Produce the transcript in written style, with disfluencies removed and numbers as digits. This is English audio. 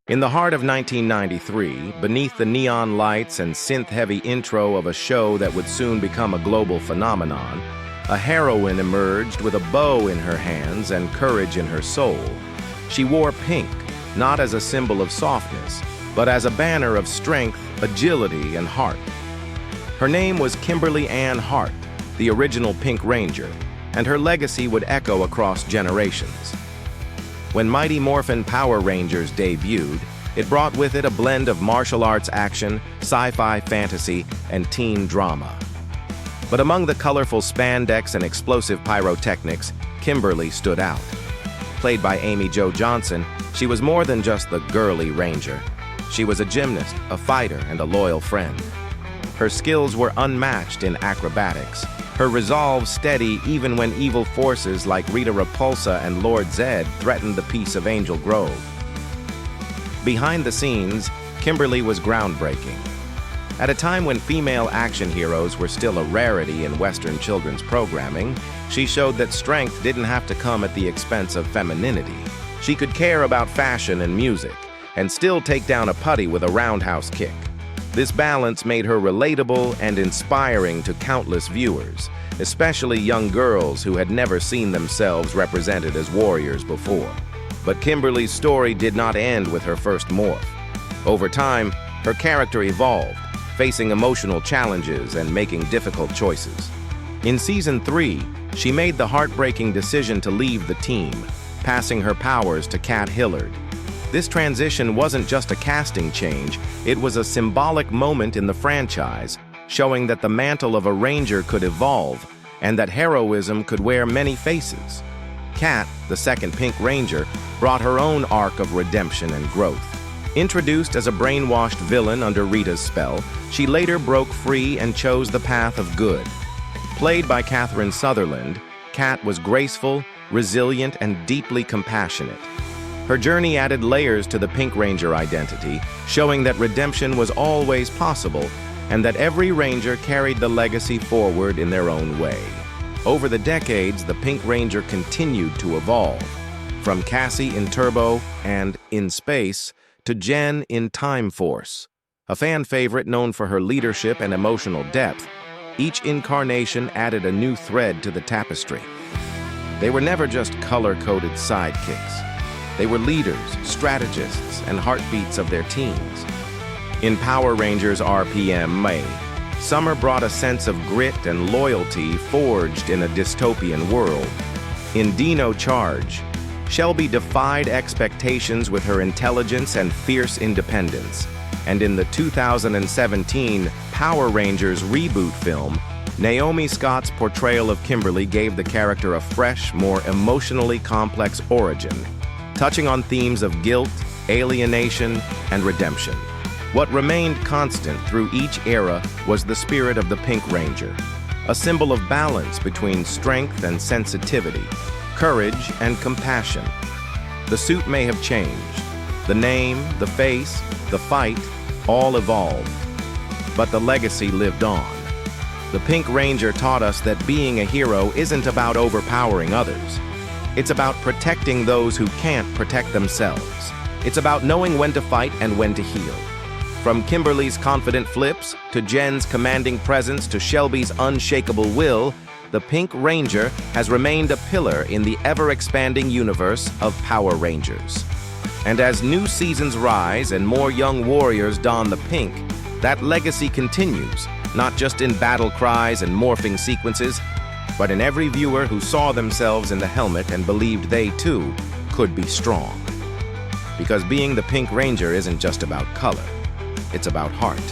In the heart of 1993, beneath the neon lights and synth-heavy intro of a show that would soon become a global phenomenon, a heroine emerged with a bow in her hands and courage in her soul. She wore pink, not as a symbol of softness, but as a banner of strength, agility, and heart. Her name was Kimberly Ann Hart, the original Pink Ranger, and her legacy would echo across generations. When Mighty Morphin Power Rangers debuted, it brought with it a blend of martial arts action, sci-fi fantasy, and teen drama. But among the colorful spandex and explosive pyrotechnics, Kimberly stood out. Played by Amy Jo Johnson, she was more than just the girly ranger. She was a gymnast, a fighter, and a loyal friend. Her skills were unmatched in acrobatics, her resolve steady even when evil forces like Rita Repulsa and Lord Zed threatened the peace of Angel Grove. Behind the scenes, Kimberly was groundbreaking. At a time when female action heroes were still a rarity in Western children's programming, she showed that strength didn't have to come at the expense of femininity. She could care about fashion and music, and still take down a putty with a roundhouse kick. This balance made her relatable and inspiring to countless viewers, especially young girls who had never seen themselves represented as warriors before. But Kimberly's story did not end with her first morph. Over time, her character evolved, facing emotional challenges and making difficult choices. In Season 3, she made the heartbreaking decision to leave the team, passing her powers to Kat Hillard. This transition wasn't just a casting change, it was a symbolic moment in the franchise, showing that the mantle of a ranger could evolve and that heroism could wear many faces. Kat, the second Pink Ranger, brought her own arc of redemption and growth. Introduced as a brainwashed villain under Rita's spell, she later broke free and chose the path of good. Played by Catherine Sutherland, Kat was graceful, resilient, and deeply compassionate. Her journey added layers to the Pink Ranger identity, showing that redemption was always possible and that every Ranger carried the legacy forward in their own way. Over the decades, the Pink Ranger continued to evolve, from Cassie in Turbo and In Space to Jen in Time Force. A fan favorite known for her leadership and emotional depth, each incarnation added a new thread to the tapestry. They were never just color-coded sidekicks. They were leaders, strategists, and heartbeats of their teams. In Power Rangers RPM May, Summer brought a sense of grit and loyalty forged in a dystopian world. In Dino Charge, Shelby defied expectations with her intelligence and fierce independence. And in the 2017 Power Rangers reboot film, Naomi Scott's portrayal of Kimberly gave the character a fresh, more emotionally complex origin, touching on themes of guilt, alienation, and redemption. What remained constant through each era was the spirit of the Pink Ranger, a symbol of balance between strength and sensitivity, courage and compassion. The suit may have changed, the name, the face, the fight, all evolved, but the legacy lived on. The Pink Ranger taught us that being a hero isn't about overpowering others. It's about protecting those who can't protect themselves. It's about knowing when to fight and when to heal. From Kimberly's confident flips, to Jen's commanding presence, to Shelby's unshakable will, the Pink Ranger has remained a pillar in the ever-expanding universe of Power Rangers. And as new seasons rise and more young warriors don the pink, that legacy continues, not just in battle cries and morphing sequences, but in every viewer who saw themselves in the helmet and believed they, too, could be strong. Because being the Pink Ranger isn't just about color, it's about heart.